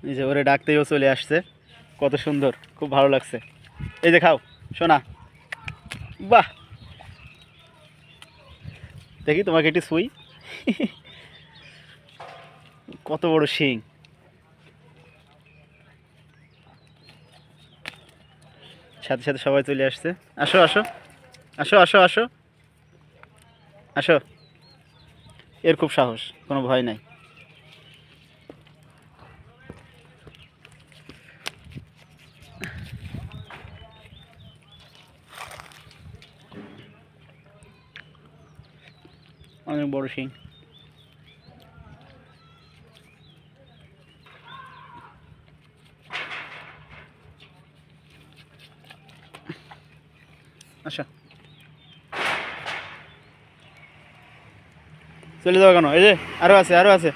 এই যে ওরে ডাকতেও চলে আসছে, কত সুন্দর, খুব ভালো লাগছে। এই যে খাও শোনা, বাহ, দেখি তোমাকে একটি সুই। কত বড় শিং। সাথে সাথে সবাই চলে আসছে। আসো আসো আসো আসো আসো আসো। এর খুব সাহস, কোনো ভয় নাই। অনেক বড় শিং। আচ্ছা, চলে যাও কেন? এই যে আরো আছে, আরো আছে।